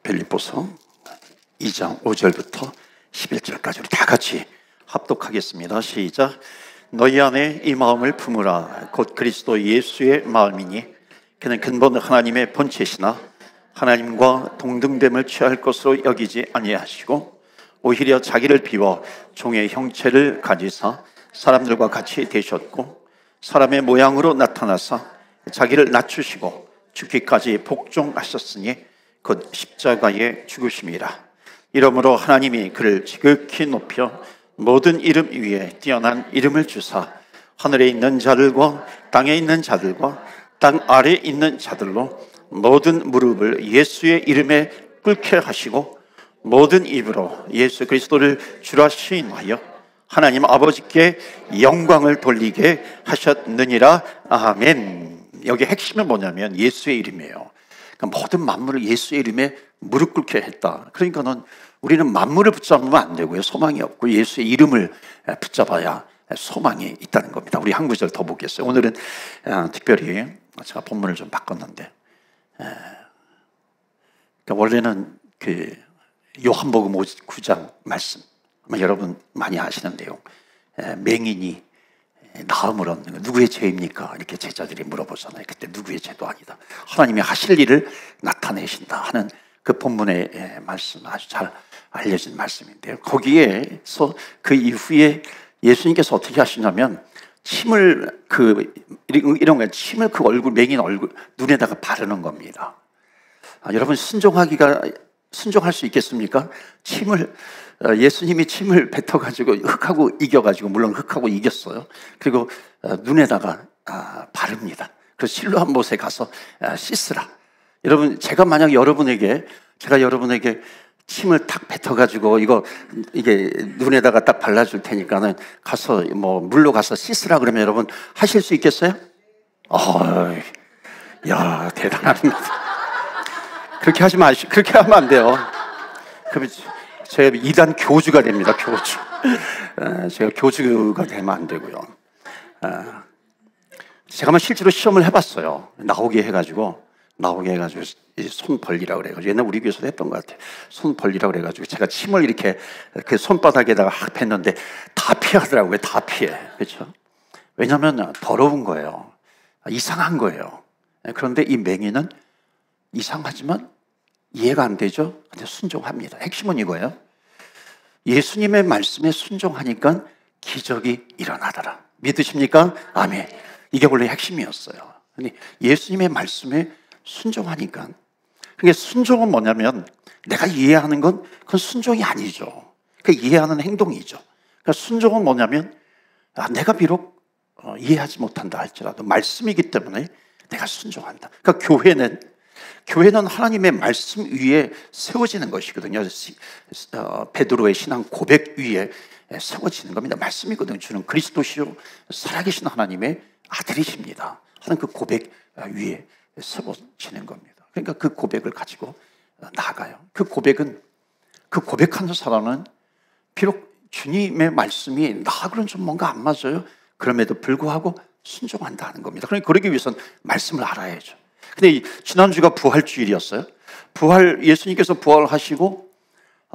빌립보서 2장 5절부터 11절까지 우리 다 같이 합독하겠습니다. 시작. 너희 안에 이 마음을 품으라. 곧 그리스도 예수의 마음이니 그는 근본 하나님의 본체시나 하나님과 동등됨을 취할 것으로 여기지 아니하시고 오히려 자기를 비워 종의 형체를 가지사 사람들과 같이 되셨고 사람의 모양으로 나타나사 자기를 낮추시고 죽기까지 복종하셨으니 곧 십자가에 죽으심이라. 이러므로 하나님이 그를 지극히 높여 모든 이름 위에 뛰어난 이름을 주사 하늘에 있는 자들과 땅에 있는 자들과 땅 아래에 있는 자들로 모든 무릎을 예수의 이름에 꿇게 하시고 모든 입으로 예수 그리스도를 주라 시인하여 하나님 아버지께 영광을 돌리게 하셨느니라. 아멘. 여기 핵심은 뭐냐면 예수의 이름이에요. 그러니까 모든 만물을 예수의 이름에 무릎 꿇게 했다. 그러니까는 우리는 만물을 붙잡으면 안 되고요, 소망이 없고 예수의 이름을 붙잡아야 소망이 있다는 겁니다. 우리 한 구절 더 보겠어요. 오늘은 특별히 제가 본문을 좀 바꿨는데, 그러니까 원래는 그 요한복음 9장 말씀, 아마 여러분 많이 아시는 내용, 맹인이 나음을 얻는 거 누구의 죄입니까? 이렇게 제자들이 물어보잖아요. 그때 누구의 죄도 아니다, 하나님이 하실 일을 나타내신다 하는 그 본문의 말씀, 아주 잘 알려진 말씀인데요. 거기에서 그 이후에 예수님께서 어떻게 하시냐면 침을 이런 거 침을 그 얼굴, 맹인 얼굴 눈에다가 바르는 겁니다. 여러분 순종할 수 있겠습니까? 예수님이 침을 뱉어가지고 흙하고 이겨가지고, 물론 흙하고 이겼어요. 그리고 눈에다가 바릅니다. 그래서 실로암 못에 가서 씻으라. 여러분, 제가 만약 여러분에게 침을 탁 뱉어가지고 이게 눈에다가 딱 발라줄 테니까는 가서 물로 가서 씻으라 그러면 여러분 하실 수 있겠어요? 야, 대단합니다. 그렇게 하면 안 돼요. 그럼 제가 이단 교주가 됩니다. 교주. 제가 교주가 되면 안 되고요. 제가 실제로 시험을 해봤어요. 나오게 해가지고 손 벌리라 그래가지고, 옛날 우리 교회에서도 했던 것 같아요. 손 벌리라 그래가지고 제가 침을 이렇게 그 손바닥에다가 확 뱉는데 다 피하더라고요. 다 피해. 그렇죠? 왜냐하면 더러운 거예요. 이상한 거예요. 그런데 이 맹인은 이상하지만 이해가 안 되죠? 근데 순종합니다. 핵심은 이거예요. 예수님의 말씀에 순종하니까 기적이 일어나더라. 믿으십니까? 아멘. 이게 원래 핵심이었어요. 예수님의 말씀에 순종하니까. 그게 순종은 뭐냐면 내가 이해하는 건 그건 순종이 아니죠. 그 이해하는 행동이죠. 그러니까 순종은 뭐냐면 내가 비록 이해하지 못한다 할지라도 말씀이기 때문에 내가 순종한다. 그러니까 교회는 하나님의 말씀 위에 세워지는 것이거든요. 베드로의 신앙 고백 위에 세워지는 겁니다. 말씀이거든요. 주는 그리스도시요 살아계신 하나님의 아들이십니다 하는 그 고백 위에 세워지는 겁니다. 그러니까 그 고백을 가지고 나아가요. 그 고백하는 사람은 비록 주님의 말씀이 나하고는 좀 뭔가 안 맞아요. 그럼에도 불구하고 순종한다 하는 겁니다. 그러니까 그러기 위해서는 말씀을 알아야죠. 근데 지난주가 부활주일이었어요. 예수님께서 부활하시고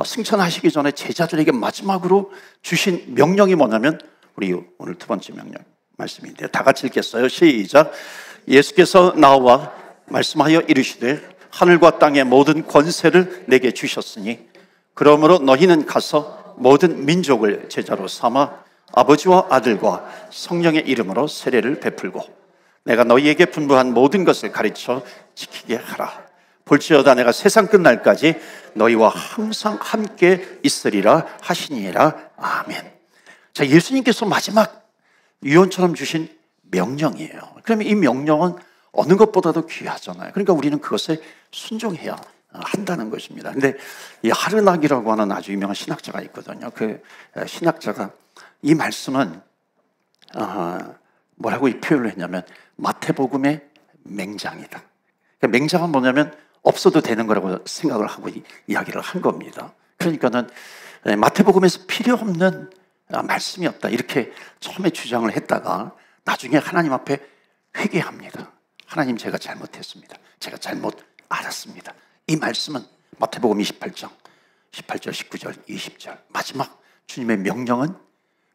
승천하시기 전에 제자들에게 마지막으로 주신 명령이 뭐냐면, 우리 오늘 두 번째 명령 말씀인데요. 다 같이 읽겠어요. 시작. 예수께서 나와 말씀하여 이르시되 하늘과 땅의 모든 권세를 내게 주셨으니 그러므로 너희는 가서 모든 민족을 제자로 삼아 아버지와 아들과 성령의 이름으로 세례를 베풀고 내가 너희에게 분부한 모든 것을 가르쳐 지키게 하라. 볼지어다 내가 세상 끝날까지 너희와 항상 함께 있으리라 하시니라. 아멘. 자, 예수님께서 마지막 유언처럼 주신 명령이에요. 그러면 이 명령은 어느 것보다도 귀하잖아요. 그러니까 우리는 그것에 순종해야 한다는 것입니다. 근데 이 하르낙이라고 하는 아주 유명한 신학자가 있거든요. 그 신학자가 이 말씀은 뭐라고 이 표현을 했냐면 마태복음의 맹장이다. 그러니까 맹장은 뭐냐면 없어도 되는 거라고 생각을 하고 이야기를 한 겁니다. 그러니까는 마태복음에서 필요 없는 말씀이 없다 이렇게 처음에 주장을 했다가 나중에 하나님 앞에 회개합니다. 하나님, 제가 잘못했습니다. 제가 잘못 알았습니다. 이 말씀은 마태복음 28장 18절, 19절, 20절 마지막 주님의 명령은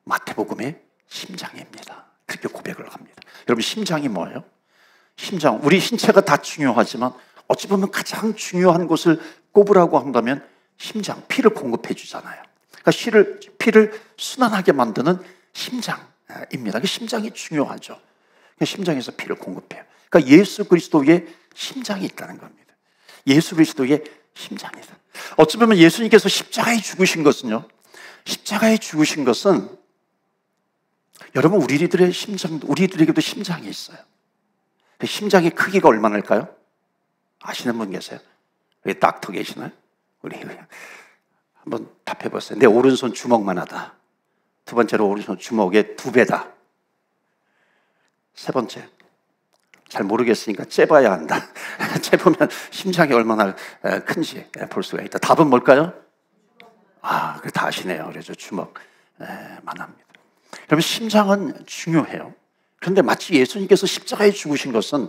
마태복음의 심장입니다. 그렇게 고백을 합니다. 여러분, 심장이 뭐예요? 심장, 우리 신체가 다 중요하지만 어찌 보면 가장 중요한 곳을 꼽으라고 한다면 심장, 피를 공급해 주잖아요. 그러니까 피를 순환하게 만드는 심장입니다. 그 심장이 중요하죠. 심장에서 피를 공급해요. 그러니까 예수 그리스도의 심장이 있다는 겁니다. 예수 그리스도의 심장이다. 어찌 보면 예수님께서 십자가에 죽으신 것은요, 십자가에 죽으신 것은 여러분, 우리들에게도 심장이 있어요. 심장의 크기가 얼마나일까요? 아시는 분 계세요? 여기 닥터 계시나요? 우리 한번 답해 보세요. 내 오른손 주먹만 하다. 두 번째로 오른손 주먹의 2배다. 세 번째, 잘 모르겠으니까 째봐야 한다. 재보면 심장이 얼마나 큰지 볼 수가 있다. 답은 뭘까요? 그래, 다 아시네요. 그래서 주먹만 합니다. 여러분, 심장은 중요해요. 그런데 마치 예수님께서 십자가에 죽으신 것은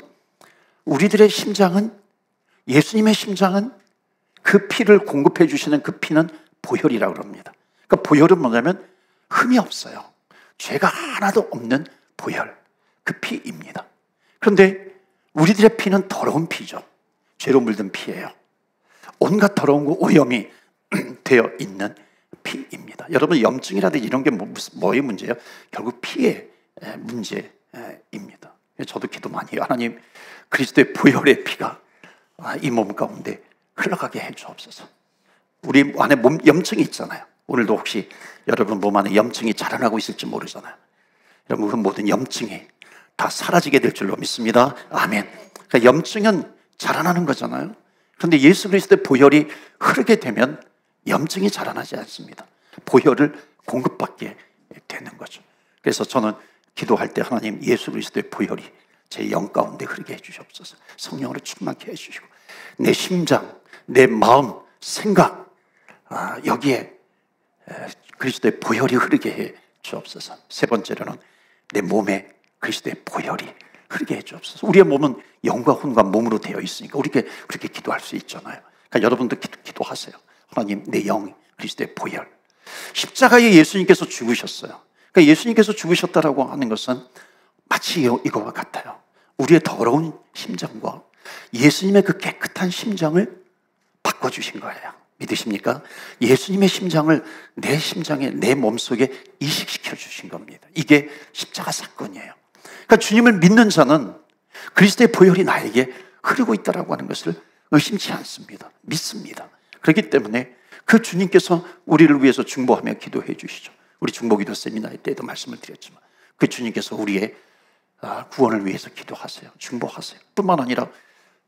우리들의 심장은, 예수님의 심장은 그 피를 공급해 주시는 그 피는 보혈이라고 합니다. 그러니까 보혈은 뭐냐면 흠이 없어요. 죄가 하나도 없는 보혈, 그 피입니다. 그런데 우리들의 피는 더러운 피죠. 죄로 물든 피예요. 온갖 더러운 거, 오염이 되어 있는 피입니다. 여러분, 염증이라든지 이런 게 뭐의 문제예요? 결국 피의 문제입니다. 저도 기도 많이 해요. 하나님, 그리스도의 보혈의 피가 이 몸 가운데 흘러가게 해주옵소서. 우리 안에 염증이 있잖아요. 오늘도 혹시 여러분 몸 안에 염증이 자라나고 있을지 모르잖아요. 여러분, 그 모든 염증이 다 사라지게 될 줄로 믿습니다. 아멘. 그러니까 염증은 자라나는 거잖아요. 그런데 예수 그리스도의 보혈이 흐르게 되면 염증이 자라나지 않습니다. 보혈을 공급받게 되는 거죠. 그래서 저는 기도할 때 하나님, 예수 그리스도의 보혈이 제 영 가운데 흐르게 해주시옵소서. 성령으로 충만케 해주시고 내 심장, 내 마음, 생각, 여기에 그리스도의 보혈이 흐르게 해 주옵소서. 세 번째로는 내 몸에 그리스도의 보혈이 흐르게 해 주옵소서. 우리의 몸은 영과 혼과 몸으로 되어 있으니까 우리가 그렇게 기도할 수 있잖아요. 그러니까 여러분도 기도하세요. 하나님, 내 영, 그리스도의 보혈. 십자가에 예수님께서 죽으셨어요. 그러니까 예수님께서 죽으셨다라고 하는 것은 마치 이거와 같아요. 우리의 더러운 심장과 예수님의 그 깨끗한 심장을 바꿔주신 거예요. 믿으십니까? 예수님의 심장을 내 심장에, 내 몸속에 이식시켜 주신 겁니다. 이게 십자가 사건이에요. 그러니까 주님을 믿는 자는 그리스도의 보혈이 나에게 흐르고 있다라고 하는 것을 의심치 않습니다. 믿습니다. 그렇기 때문에 그 주님께서 우리를 위해서 중보하며 기도해 주시죠. 우리 중보기도 세미나의 때도 말씀을 드렸지만 그 주님께서 우리의 구원을 위해서 기도하세요. 중보하세요. 뿐만 아니라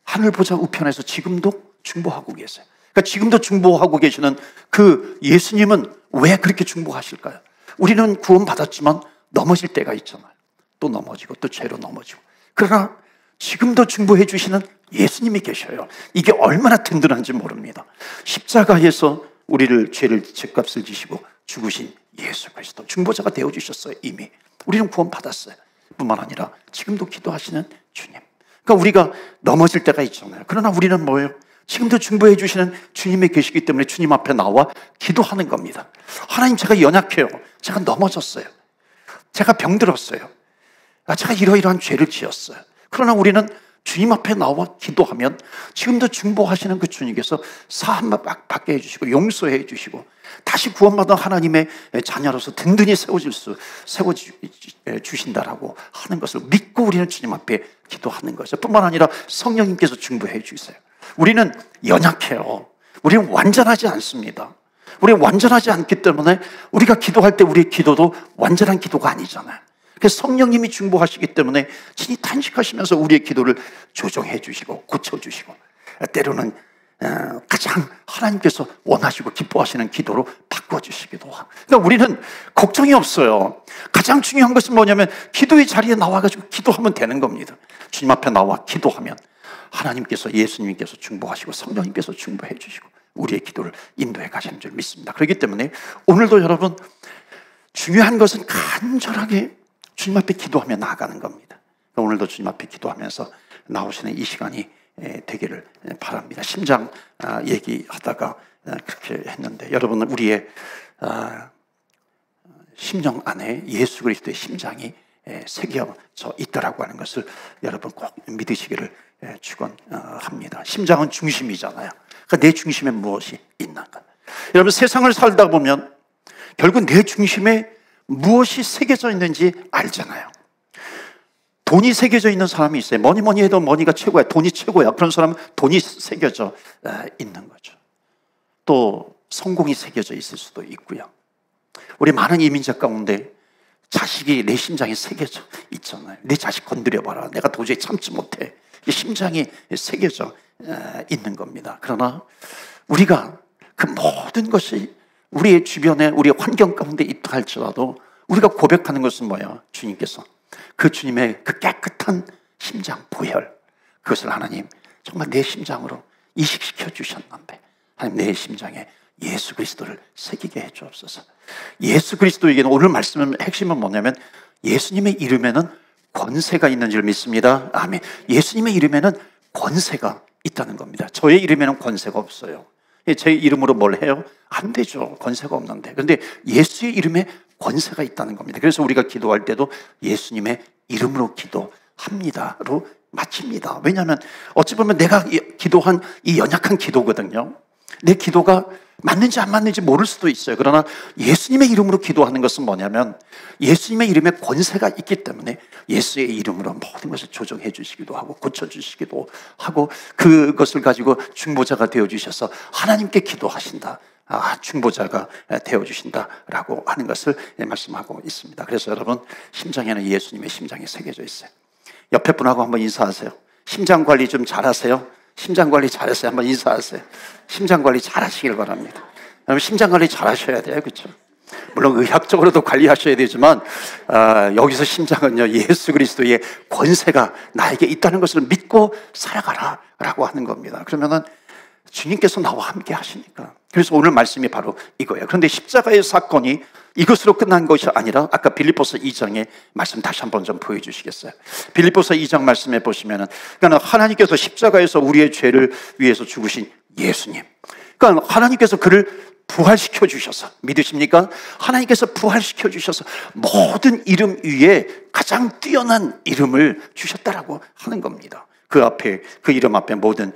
하늘 보좌 우편에서 지금도 중보하고 계세요. 그러니까 지금도 중보하고 계시는 그 예수님은 왜 그렇게 중보하실까요? 우리는 구원받았지만 넘어질 때가 있잖아요. 또 넘어지고 또 죄로 넘어지고. 그러나 지금도 중보해 주시는 예수님이 계셔요. 이게 얼마나 든든한지 모릅니다. 십자가에서 우리를 죄를 죄값을 지시고 죽으신 예수 그리스도 중보자가 되어주셨어요. 이미 우리는 구원받았어요. 뿐만 아니라 지금도 기도하시는 주님. 그러니까 우리가 넘어질 때가 있잖아요. 그러나 우리는 뭐예요? 지금도 중보해 주시는 주님이 계시기 때문에 주님 앞에 나와 기도하는 겁니다. 하나님, 제가 연약해요. 제가 넘어졌어요. 제가 병들었어요. 제가 이러이러한 죄를 지었어요. 그러나 우리는 주님 앞에 나와 기도하면 지금도 중보하시는 그 주님께서 사함 받게 해주시고 용서해 주시고 다시 구원받은 하나님의 자녀로서 든든히 세워주신다라고 하는 것을 믿고 우리는 주님 앞에 기도하는 거죠. 뿐만 아니라 성령님께서 중보해 주세요. 우리는 연약해요. 우리는 완전하지 않습니다. 우리는 완전하지 않기 때문에 우리가 기도할 때 우리의 기도도 완전한 기도가 아니잖아요. 그래서 성령님이 중보하시기 때문에 친히 탄식하시면서 우리의 기도를 조정해 주시고 고쳐주시고 때로는 가장 하나님께서 원하시고 기뻐하시는 기도로 바꿔주시기도 하고. 그러니까 우리는 걱정이 없어요. 가장 중요한 것은 뭐냐면 기도의 자리에 나와가지고 기도하면 되는 겁니다. 주님 앞에 나와 기도하면 하나님께서, 예수님께서 중보하시고 성령님께서 중보해 주시고 우리의 기도를 인도해 가시는 줄 믿습니다. 그렇기 때문에 오늘도 여러분, 중요한 것은 간절하게 주님 앞에 기도하며 나아가는 겁니다. 오늘도 주님 앞에 기도하면서 나오시는 이 시간이 되기를 바랍니다. 심장 얘기하다가 그렇게 했는데, 여러분, 우리의 심령 안에 예수 그리스도의 심장이 새겨져 있다라고 하는 것을 여러분 꼭 믿으시기를 축원합니다. 심장은 중심이잖아요. 그러니까 내 중심에 무엇이 있는가? 여러분, 세상을 살다 보면 결국 내 중심에 무엇이 새겨져 있는지 알잖아요. 돈이 새겨져 있는 사람이 있어요. 뭐니 해도 머니가 최고야. 돈이 최고야. 그런 사람은 돈이 새겨져 있는 거죠. 또 성공이 새겨져 있을 수도 있고요. 우리 많은 이민자 가운데 자식이 내 심장에 새겨져 있잖아요. 내 자식 건드려봐라. 내가 도저히 참지 못해. 심장이 새겨져 있는 겁니다. 그러나 우리가 그 모든 것이 우리의 주변에, 우리의 환경 가운데 있다 할지라도 우리가 고백하는 것은 뭐예요? 주님께서 그 주님의 그 깨끗한 심장, 보혈, 그것을 하나님 정말 내 심장으로 이식시켜 주셨는데, 하나님 내 심장에 예수 그리스도를 새기게 해 주옵소서. 예수 그리스도에게는, 오늘 말씀의 핵심은 뭐냐면 예수님의 이름에는 권세가 있는 줄 믿습니다. 아멘. 예수님의 이름에는 권세가 있다는 겁니다. 저의 이름에는 권세가 없어요. 제 이름으로 뭘 해요? 안 되죠. 권세가 없는데. 그런데 예수의 이름에 권세가 있다는 겁니다. 그래서 우리가 기도할 때도 예수님의 이름으로 기도합니다로 마칩니다. 왜냐하면 어찌 보면 내가 기도한 이 연약한 기도거든요. 내 기도가 맞는지 안 맞는지 모를 수도 있어요. 그러나 예수님의 이름으로 기도하는 것은 뭐냐면 예수님의 이름에 권세가 있기 때문에 예수의 이름으로 모든 것을 조정해 주시기도 하고 고쳐주시기도 하고, 그것을 가지고 중보자가 되어주셔서 하나님께 기도하신다, 중보자가 되어주신다라고 하는 것을 말씀하고 있습니다. 그래서 여러분, 심장에는 예수님의 심장이 새겨져 있어요. 옆에 분하고 한번 인사하세요. 심장 관리 좀 잘하세요. 심장 관리 잘했어요. 한번 인사하세요. 심장 관리 잘하시길 바랍니다. 여러분, 심장 관리 잘하셔야 돼요. 그렇죠? 물론 의학적으로도 관리하셔야 되지만 여기서 심장은요, 예수 그리스도의 권세가 나에게 있다는 것을 믿고 살아가라 라고 하는 겁니다. 그러면은 주님께서 나와 함께 하시니까. 그래서 오늘 말씀이 바로 이거예요. 그런데 십자가의 사건이 이것으로 끝난 것이 아니라 아까 빌립보서 2장의 말씀 다시 한번 좀 보여주시겠어요? 빌립보서 2장 말씀에 보시면은, 그러니까 하나님께서 십자가에서 우리의 죄를 위해서 죽으신 예수님, 그러니까 하나님께서 그를 부활시켜 주셔서, 믿으십니까? 하나님께서 부활시켜 주셔서 모든 이름 위에 가장 뛰어난 이름을 주셨다라고 하는 겁니다. 그 앞에, 그 이름 앞에 모든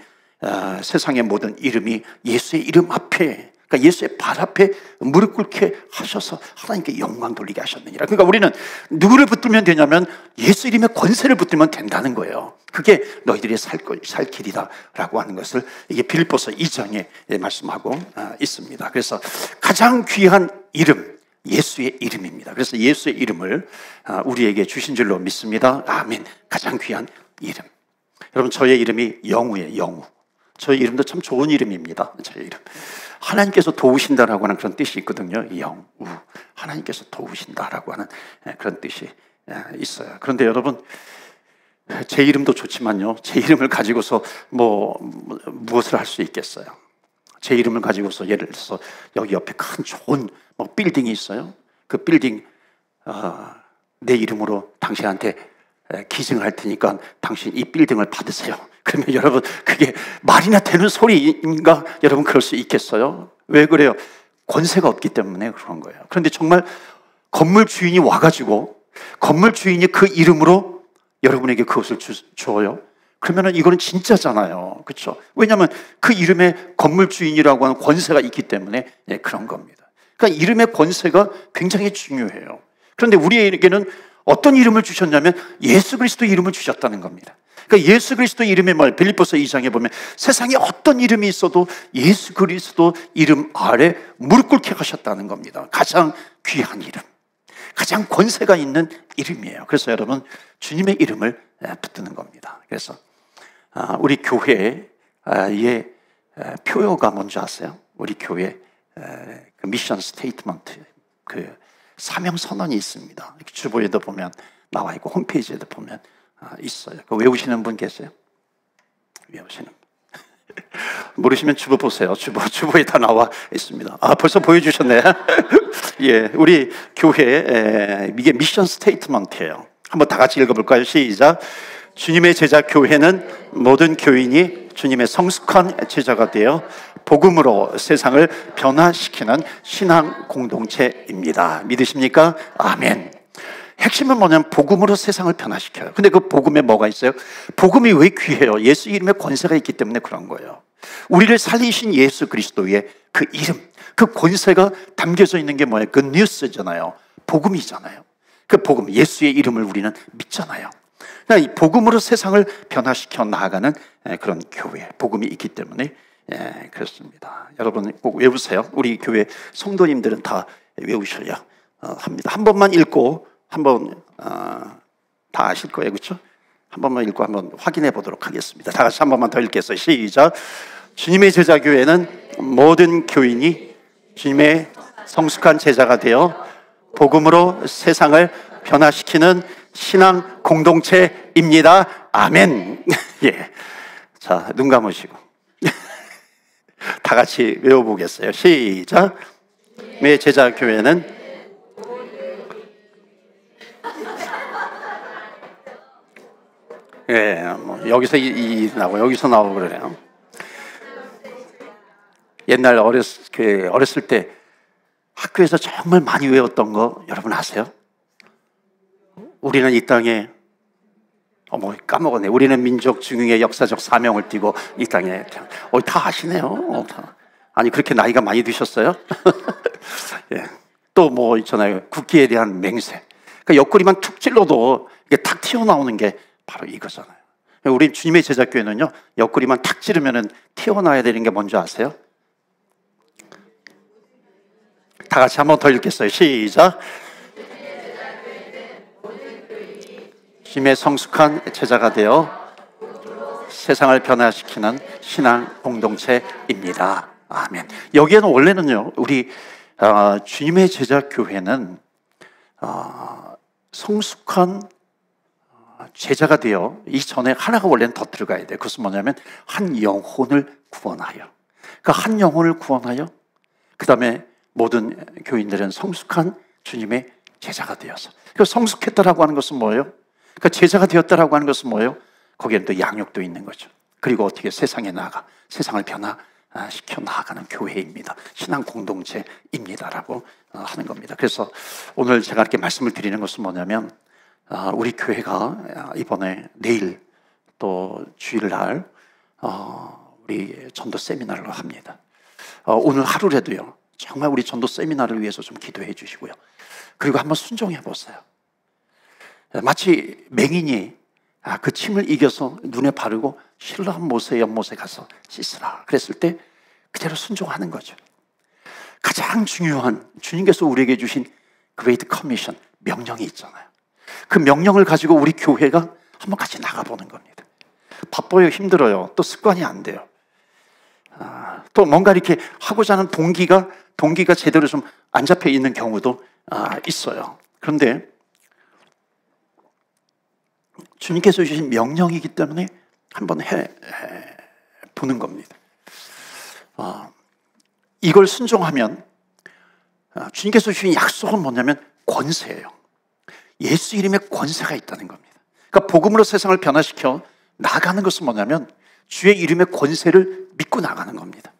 세상의 모든 이름이 예수의 이름 앞에, 그러니까 예수의 발 앞에 무릎 꿇게 하셔서 하나님께 영광 돌리게 하셨느니라. 그러니까 우리는 누구를 붙들면 되냐면 예수 이름의 권세를 붙들면 된다는 거예요. 그게 너희들이 살 길이다 라고 하는 것을 이게 빌립보서 2장에 말씀하고 있습니다. 그래서 가장 귀한 이름, 예수의 이름입니다. 그래서 예수의 이름을 우리에게 주신 줄로 믿습니다. 아멘. 가장 귀한 이름. 여러분, 저의 이름이 영우예요. 영우. 저의 이름도 참 좋은 이름입니다. 저의 이름. 하나님께서 도우신다라고 하는 그런 뜻이 있거든요. 영우. 하나님께서 도우신다라고 하는 그런 뜻이 있어요. 그런데 여러분, 제 이름도 좋지만요, 제 이름을 가지고서 무엇을 할 수 있겠어요? 제 이름을 가지고서 예를 들어서 여기 옆에 큰 좋은 빌딩이 있어요. 그 빌딩 내 이름으로 당신한테 기증할 테니까 당신 이 빌딩을 받으세요. 그러면 여러분, 그게 말이나 되는 소리인가? 여러분, 그럴 수 있겠어요? 왜 그래요? 권세가 없기 때문에 그런 거예요. 그런데 정말 건물 주인이 와가지고 건물 주인이 그 이름으로 여러분에게 그것을 줘요. 그러면은 이거는 진짜잖아요. 그렇죠? 왜냐하면 그 이름에 건물 주인이라고 하는 권세가 있기 때문에 그런 겁니다. 그러니까 이름의 권세가 굉장히 중요해요. 그런데 우리에게는 어떤 이름을 주셨냐면 예수 그리스도 이름을 주셨다는 겁니다. 그러니까 예수 그리스도 이름의 말, 빌립보서 2장에 보면 세상에 어떤 이름이 있어도 예수 그리스도 이름 아래 무릎 꿇게 하셨다는 겁니다. 가장 귀한 이름, 가장 권세가 있는 이름이에요. 그래서 여러분, 주님의 이름을 붙드는 겁니다. 그래서 우리 교회의 표어가 뭔지 아세요? 우리 교회 그 미션 스테이트먼트, 그 사명 선언이 있습니다. 주보에도 보면 나와 있고 홈페이지에도 보면 있어요. 그 외우시는 분 계세요? 외우시는 분. 모르시면 주보 보세요. 주보에 다 나와 있습니다. 벌써 보여주셨네. 예, 우리 교회 이게 미션 스테이트먼트예요. 한번 다 같이 읽어볼까요? 시작. 주님의 제자 교회는 모든 교인이 주님의 성숙한 제자가 되어 복음으로 세상을 변화시키는 신앙 공동체입니다. 믿으십니까? 아멘. 핵심은 뭐냐면 복음으로 세상을 변화시켜요. 근데 그 복음에 뭐가 있어요? 복음이 왜 귀해요? 예수 이름에 권세가 있기 때문에 그런 거예요. 우리를 살리신 예수 그리스도의 그 이름, 그 권세가 담겨져 있는 게 뭐예요? 그 뉴스잖아요. 복음이잖아요. 그 복음, 예수의 이름을 우리는 믿잖아요. 그러니까 이 복음으로 세상을 변화시켜 나아가는 그런 교회, 복음이 있기 때문에 그렇습니다. 여러분 꼭 외우세요. 우리 교회 성도님들은 다 외우셔야 합니다. 한 번만 읽고 한번 다 아실 거예요, 그렇죠? 한 번만 읽고 한번 확인해 보도록 하겠습니다. 다 같이 한 번만 더 읽겠어요. 시작. 주님의 제자 교회는 모든 교인이 주님의 성숙한 제자가 되어 복음으로 세상을 변화시키는 신앙 공동체입니다. 아멘. 예. 자, 눈 감으시고 다 같이 외워보겠어요. 시작. 주님의 제자 교회는 여기서 나오고 여기서 나오고 그러네요. 옛날 어렸을 때 학교에서 정말 많이 외웠던 거 여러분 아세요? 우리는 이 땅에 까먹었네. 우리는 민족 중흥의 역사적 사명을 띠고 이 땅에 다 아시네요. 아니 그렇게 나이가 많이 드셨어요? 예. 또 뭐 있잖아요. 국기에 대한 맹세. 그러니까 옆구리만 툭 찔러도 이게 탁 튀어나오는 게 바로 이거잖아요. 우리 주님의 제자교회는요, 옆구리만 탁 찌르면은 튀어나와야 되는 게 뭔지 아세요? 다 같이 한 번 더 읽겠어요. 시작. 주님의 성숙한 제자가 되어 세상을 변화시키는 신앙 공동체입니다. 아멘. 여기에는 원래는요, 우리 주님의 제자교회는 성숙한 제자가 되어 이전에 하나가 원래는 더 들어가야 돼요. 그것은 뭐냐면 한 영혼을 구원하여, 그 한 영혼을 구원하여 그 다음에 모든 교인들은 성숙한 주님의 제자가 되어서, 그 성숙했다라고 하는 것은 뭐예요? 그 제자가 되었다라고 하는 것은 뭐예요? 거기에는 또 양육도 있는 거죠. 그리고 어떻게 세상에 나가 세상을 변화시켜 나아가는 교회입니다. 신앙 공동체입니다라고 하는 겁니다. 그래서 오늘 제가 이렇게 말씀을 드리는 것은 뭐냐면 우리 교회가 이번에 내일 또 주일날 우리 전도 세미나를 합니다. 오늘 하루라도요 정말 우리 전도 세미나를 위해서 좀 기도해 주시고요. 그리고 한번 순종해 보세요. 마치 맹인이 그 침을 이겨서 눈에 바르고 실로암 모세 연못에 가서 씻으라 그랬을 때 그대로 순종하는 거죠. 가장 중요한 주님께서 우리에게 주신 그레이트 커미션, 명령이 있잖아요. 그 명령을 가지고 우리 교회가 한번 같이 나가보는 겁니다. 바빠요, 힘들어요, 또 습관이 안 돼요. 또 뭔가 이렇게 하고자 하는 동기가 제대로 좀 안 잡혀 있는 경우도 있어요. 그런데 주님께서 주신 명령이기 때문에 한번 보는 겁니다. 이걸 순종하면 주님께서 주신 약속은 뭐냐면 권세예요. 예수 이름에 권세가 있다는 겁니다. 그러니까 복음으로 세상을 변화시켜 나가는 것은 뭐냐면 주의 이름의 권세를 믿고 나가는 겁니다.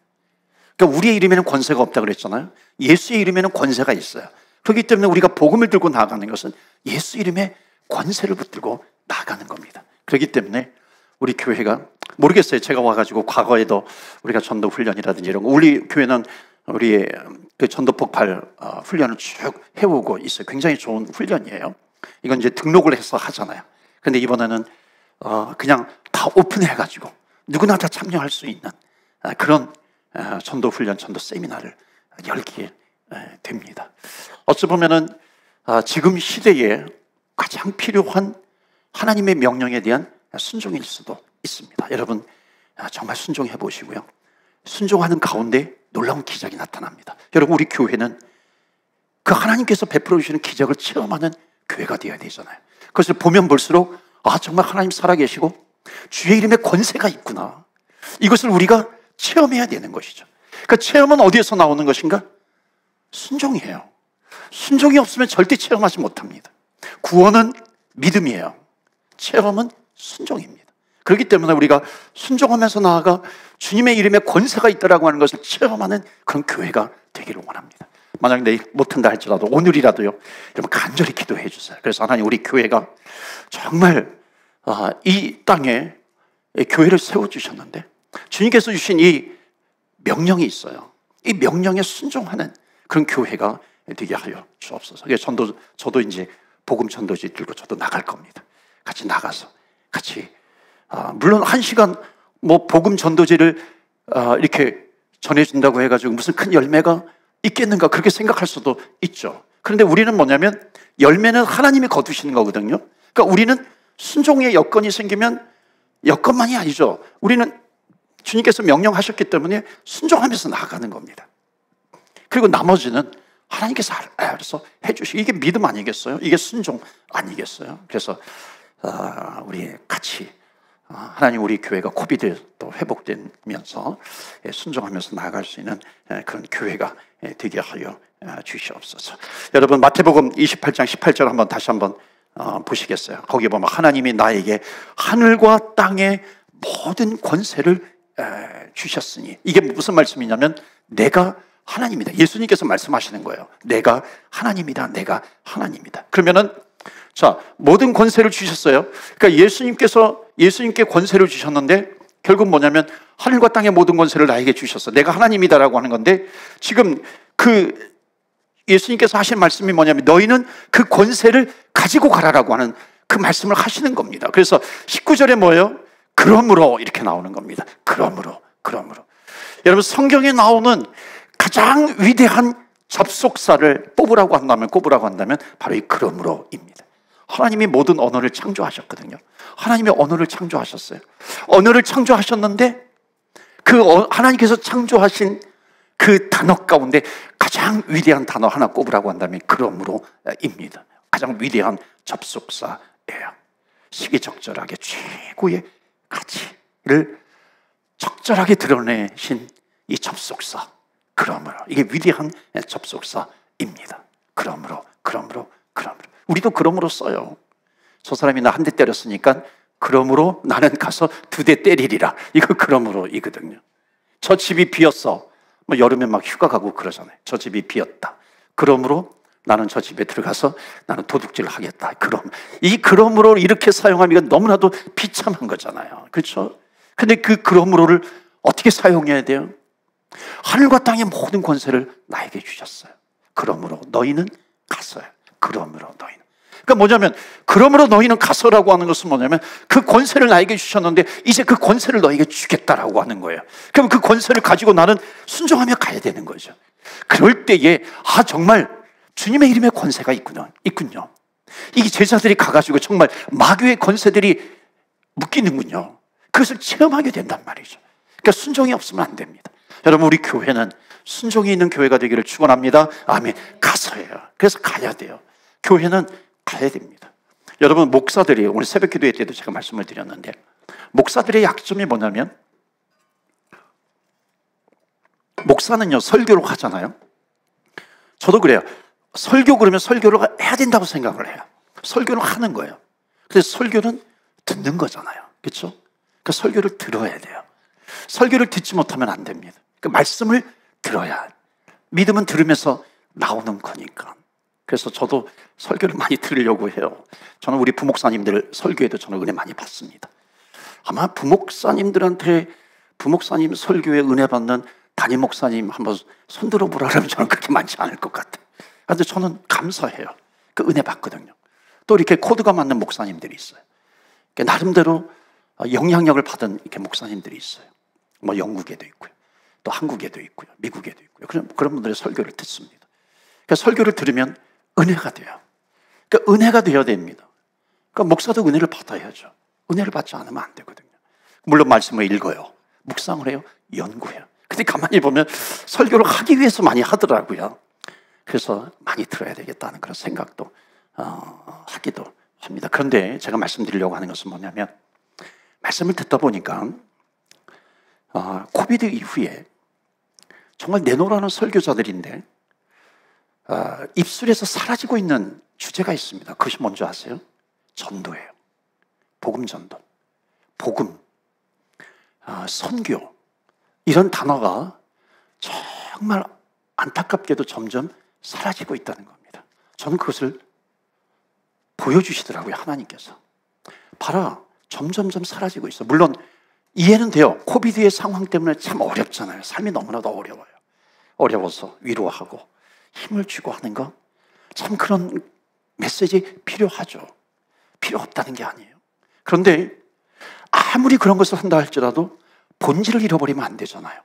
그러니까 우리의 이름에는 권세가 없다고 그랬잖아요. 예수의 이름에는 권세가 있어요. 그렇기 때문에 우리가 복음을 들고 나가는 것은 예수 이름의 권세를 붙들고 나가는 겁니다. 그렇기 때문에 우리 교회가 모르겠어요. 제가 와가지고 과거에도 우리가 전도 훈련이라든지 이런 거, 우리 교회는 우리 그 전도 폭발 훈련을 쭉 해오고 있어요. 굉장히 좋은 훈련이에요. 이건 이제 등록을 해서 하잖아요. 근데 이번에는 그냥 다 오픈해가지고 누구나 다 참여할 수 있는 그런 전도 훈련, 전도 세미나를 열게 됩니다. 어찌 보면은 지금 시대에 가장 필요한 하나님의 명령에 대한 순종일 수도 있습니다. 여러분 정말 순종해 보시고요. 순종하는 가운데 놀라운 기적이 나타납니다. 여러분 우리 교회는 그 하나님께서 베풀어 주시는 기적을 체험하는 교회가 되어야 되잖아요. 그것을 보면 볼수록 정말 하나님 살아계시고 주의 이름에 권세가 있구나, 이것을 우리가 체험해야 되는 것이죠. 그 체험은 어디에서 나오는 것인가? 순종이에요. 순종이 없으면 절대 체험하지 못합니다. 구원은 믿음이에요. 체험은 순종입니다. 그렇기 때문에 우리가 순종하면서 나아가 주님의 이름에 권세가 있다라고 하는 것을 체험하는 그런 교회가 되기를 원합니다. 만약 내일 못한다 할지라도 오늘이라도요, 여러분 간절히 기도해 주세요. 그래서 하나님, 우리 교회가 정말 이 땅에 교회를 세워주셨는데 주님께서 주신 이 명령이 있어요. 이 명령에 순종하는 그런 교회가 되게 하여 주옵소서. 그래서 저도 이제 복음 전도지 들고 저도 나갈 겁니다. 같이 나가서 같이 물론 1시간 뭐 복음 전도지를 이렇게 전해준다고 해가지고 무슨 큰 열매가 있겠는가 그렇게 생각할 수도 있죠. 그런데 우리는 뭐냐면 열매는 하나님이 거두시는 거거든요. 그러니까 우리는 순종의 여건이 생기면, 여건만이 아니죠, 우리는 주님께서 명령하셨기 때문에 순종하면서 나아가는 겁니다. 그리고 나머지는 하나님께서 알아서 해주시고, 이게 믿음 아니겠어요? 이게 순종 아니겠어요? 그래서 우리 같이 하나님, 우리 교회가 코비드 또 회복되면서 순종하면서 나아갈 수 있는 그런 교회가 되게 하여 주시옵소서. 여러분, 마태복음 28장 18절 한번 다시 한번 보시겠어요? 거기 보면 하나님이 나에게 하늘과 땅의 모든 권세를 주셨으니, 이게 무슨 말씀이냐면 내가 하나님이다. 예수님께서 말씀하시는 거예요. 내가 하나님이다. 내가 하나님이다. 그러면은 자, 모든 권세를 주셨어요. 그러니까 예수님께 권세를 주셨는데 결국 뭐냐면 하늘과 땅의 모든 권세를 나에게 주셨어. 내가 하나님이다라고 하는 건데, 지금 그 예수님께서 하신 말씀이 뭐냐면 너희는 그 권세를 가지고 가라라고 하는 그 말씀을 하시는 겁니다. 그래서 19절에 뭐예요? 그러므로 이렇게 나오는 겁니다. 그러므로. 여러분, 성경에 나오는 가장 위대한 접속사를 꼽으라고 한다면 바로 이 그러므로입니다. 하나님이 모든 언어를 창조하셨거든요. 하나님이 언어를 창조하셨어요. 언어를 창조하셨는데 그 하나님께서 창조하신 그 단어 가운데 가장 위대한 단어 하나 꼽으라고 한다면 그러므로입니다. 가장 위대한 접속사예요. 시기적절하게 최고의 가치를 적절하게 드러내신 이 접속사, 그러므로. 이게 위대한 접속사입니다. 그러므로. 우리도 그러므로 써요. 저 사람이 나 한 대 때렸으니까 그러므로 나는 가서 2대 때리리라. 이거 그러므로이거든요. 저 집이 비었어. 뭐 여름에 막 휴가 가고 그러잖아요. 저 집이 비었다. 그러므로 나는 저 집에 들어가서 나는 도둑질을 하겠다. 이 그러므로 이렇게 사용하면 너무나도 비참한 거잖아요. 그렇죠? 근데 그 그러므로를 어떻게 사용해야 돼요? 하늘과 땅의 모든 권세를 나에게 주셨어요. 그러므로 너희는 가서요. 그러므로 너희는. 그러니까 뭐냐면 그러므로 너희는 가서라고 하는 것은 뭐냐면 그 권세를 나에게 주셨는데 이제 그 권세를 너에게 주겠다라고 하는 거예요. 그럼 그 권세를 가지고 나는 순종하며 가야 되는 거죠. 그럴 때에 정말 주님의 이름에 권세가 있군요. 이게 제자들이 가가지고 정말 마귀의 권세들이 묶이는군요. 그것을 체험하게 된단 말이죠. 그러니까 순종이 없으면 안 됩니다. 여러분, 우리 교회는 순종이 있는 교회가 되기를 축원합니다. 아멘. 가서예요. 그래서 가야 돼요. 교회는 가야 됩니다. 여러분, 목사들이 오늘 새벽 기도회 때도 제가 말씀을 드렸는데 목사들의 약점이 뭐냐면, 목사는요 설교를 하잖아요. 저도 그래요. 설교 그러면 설교를 해야 된다고 생각을 해요. 설교를 하는 거예요. 그래서 설교는 듣는 거잖아요. 그렇죠? 그러니까 설교를 들어야 돼요. 설교를 듣지 못하면 안 됩니다. 그 말씀을 들어야. 믿음은 들으면서 나오는 거니까. 그래서 저도 설교를 많이 들으려고 해요. 저는 우리 부목사님들 설교에도 저는 은혜 많이 받습니다. 아마 부목사님들한테 부목사님 설교에 은혜 받는 담임 목사님 한번 손들어 보라 그러면 저는 그렇게 많지 않을 것 같아요. 그런데 저는 감사해요. 그 은혜 받거든요. 또 이렇게 코드가 맞는 목사님들이 있어요. 나름대로 영향력을 받은 이렇게 목사님들이 있어요. 뭐 영국에도 있고요. 또 한국에도 있고요. 미국에도 있고요. 그런 분들의 설교를 듣습니다. 그러니까 설교를 들으면 은혜가 돼요. 그러니까 은혜가 되어야 됩니다. 그러니까 목사도 은혜를 받아야죠. 은혜를 받지 않으면 안 되거든요. 물론 말씀을 읽어요. 묵상을 해요. 연구해요. 근데 가만히 보면 설교를 하기 위해서 많이 하더라고요. 그래서 많이 들어야 되겠다는 그런 생각도 하기도 합니다. 그런데 제가 말씀드리려고 하는 것은 뭐냐면, 말씀을 듣다 보니까 코비드 이후에 정말 내놓으라는 설교자들인데 입술에서 사라지고 있는 주제가 있습니다. 그것이 뭔지 아세요? 전도예요. 복음 전도. 복음, 선교 이런 단어가 정말 안타깝게도 점점 사라지고 있다는 겁니다. 저는 그것을 보여주시더라고요. 하나님께서. 봐라, 점점점 사라지고 있어. 물론 이해는 돼요. 코비드의 상황 때문에 참 어렵잖아요. 삶이 너무나도 어려워요. 어려워서 위로하고 힘을 주고 하는 거, 참 그런 메시지 필요하죠. 필요 없다는 게 아니에요. 그런데 아무리 그런 것을 한다 할지라도 본질을 잃어버리면 안 되잖아요.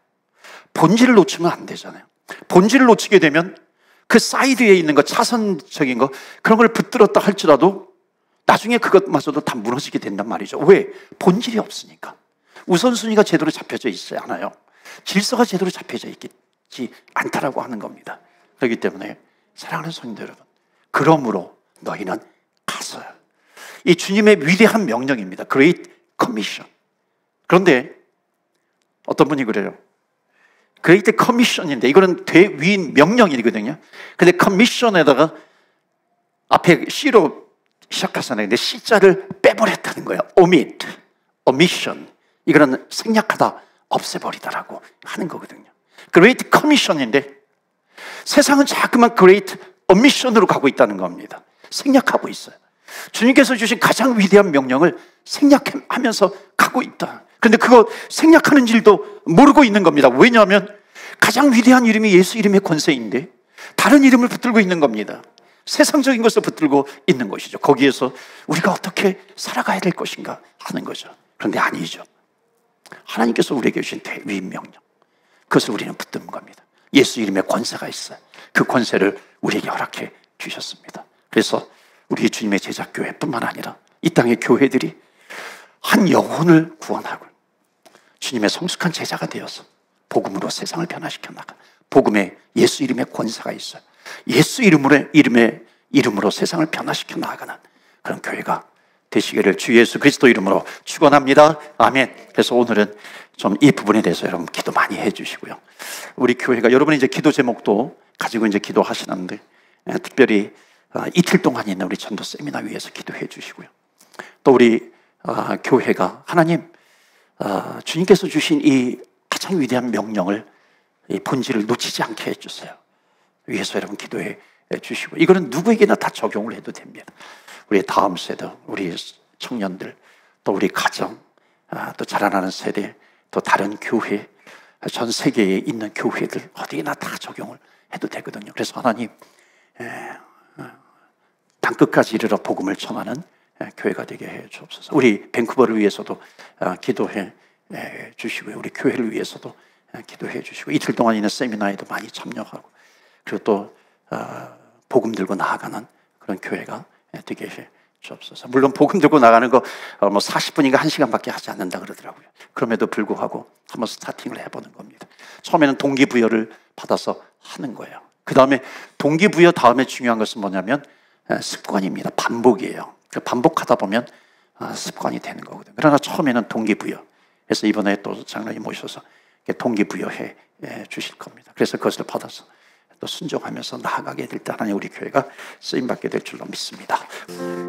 본질을 놓치면 안 되잖아요. 본질을 놓치게 되면 그 사이드에 있는 거, 차선적인 거, 그런 걸 붙들었다 할지라도 나중에 그것마저도 다 무너지게 된단 말이죠. 왜? 본질이 없으니까. 우선순위가 제대로 잡혀져 있지 않아요. 질서가 제대로 잡혀져 있지 않다라고 하는 겁니다. 그렇기 때문에 사랑하는 성도 여러분, 그러므로 너희는 가서요. 이 주님의 위대한 명령입니다. Great Commission. 그런데 어떤 분이 그래요. Great Commission인데 이거는 대위인 명령이거든요. 근데 Commission에다가 앞에 C로 시작하잖아요. 근데 C자를 빼버렸다는 거예요. Omit, Omission. 이거는 생략하다, 없애버리다라고 하는 거거든요. Great Commission인데 세상은 자꾸만 Great Omission으로 가고 있다는 겁니다. 생략하고 있어요. 주님께서 주신 가장 위대한 명령을 생략하면서 가고 있다. 그런데 그거 생략하는 줄도 모르고 있는 겁니다. 왜냐하면 가장 위대한 이름이 예수 이름의 권세인데 다른 이름을 붙들고 있는 겁니다. 세상적인 것을 붙들고 있는 것이죠. 거기에서 우리가 어떻게 살아가야 될 것인가 하는 거죠. 그런데 아니죠. 하나님께서 우리에게 주신 대위인 명령, 그것을 우리는 붙드는 겁니다. 예수 이름의 권세가 있어요. 그 권세를 우리에게 허락해 주셨습니다. 그래서 우리 주님의 제자교회뿐만 아니라 이 땅의 교회들이 한 영혼을 구원하고 주님의 성숙한 제자가 되어서 복음으로 세상을 변화시켜 나가. 복음에 예수 이름의 권세가 있어요. 예수 이름으로 세상을 변화시켜 나가는 그런 교회가 되시기를 주 예수 그리스도 이름으로 축원합니다. 아멘. 그래서 오늘은 좀 이 부분에 대해서 여러분 기도 많이 해주시고요. 우리 교회가 여러분이 이제 기도 제목도 가지고 이제 기도하시는데 특별히 이틀 동안 있는 우리 전도 세미나 위해서 기도해 주시고요. 또 우리 교회가 하나님 주님께서 주신 이 가장 위대한 명령을 이 본질을 놓치지 않게 해주세요. 위해서 여러분 기도해 주시고 이거는 누구에게나 다 적용을 해도 됩니다. 우리 다음 세대, 우리 청년들, 또 우리 가정, 또 자라나는 세대, 또 다른 교회, 전 세계에 있는 교회들 어디에나 다 적용을 해도 되거든요. 그래서 하나님 땅끝까지 이르러 복음을 전하는 교회가 되게 해 주옵소서. 우리 밴쿠버를 위해서도 기도해 주시고요. 우리 교회를 위해서도 기도해 주시고 이틀 동안 있는 세미나에도 많이 참여하고 그리고 또 복음 들고 나아가는 그런 교회가 되게 해 주옵소서. 물론 복음 들고 나가는 거 40분인가 1시간밖에 하지 않는다 그러더라고요. 그럼에도 불구하고 한번 스타팅을 해보는 겁니다. 처음에는 동기부여를 받아서 하는 거예요. 그 다음에 동기부여 다음에 중요한 것은 뭐냐면 습관입니다. 반복이에요. 반복하다 보면 습관이 되는 거거든요. 그러나 처음에는 동기부여. 그래서 이번에 또 장로님 모셔서 동기부여해 주실 겁니다. 그래서 그것을 받아서 또 순종하면서 나아가게 될 때 하나님 우리 교회가 쓰임받게 될 줄로 믿습니다.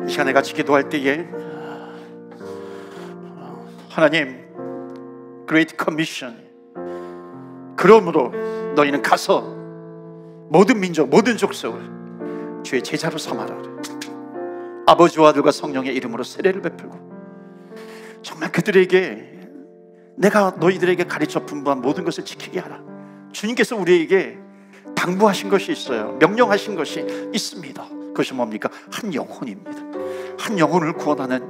이 시간에 같이 기도할 때에 하나님 Great Commission, 그러므로 너희는 가서 모든 민족 모든 족속을 주의 제자로 삼아라. 아버지와 아들과 성령의 이름으로 세례를 베풀고 정말 그들에게 내가 너희들에게 가르쳐 분부한 모든 것을 지키게 하라. 주님께서 우리에게 당부하신 것이 있어요. 명령하신 것이 있습니다. 그것이 뭡니까? 한 영혼입니다. 한 영혼을 구원하는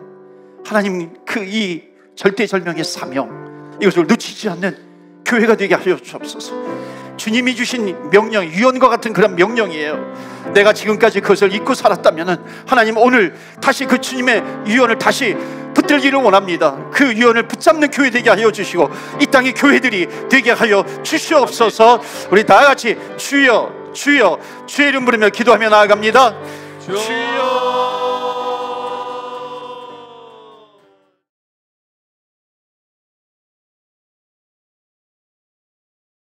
하나님 이 절대절명의 사명, 이것을 놓치지 않는 교회가 되게 하여 주옵소서. 주님이 주신 명령, 유언과 같은 그런 명령이에요. 내가 지금까지 그것을 잊고 살았다면 하나님 오늘 다시 그 주님의 유언을 다시 붙들기를 원합니다. 그 유언을 붙잡는 교회 되게 하여 주시고 이 땅의 교회들이 되게 하여 주시옵소서. 우리 다 같이 주여 주여 주의 이름 부르며 기도하며 나아갑니다. 주여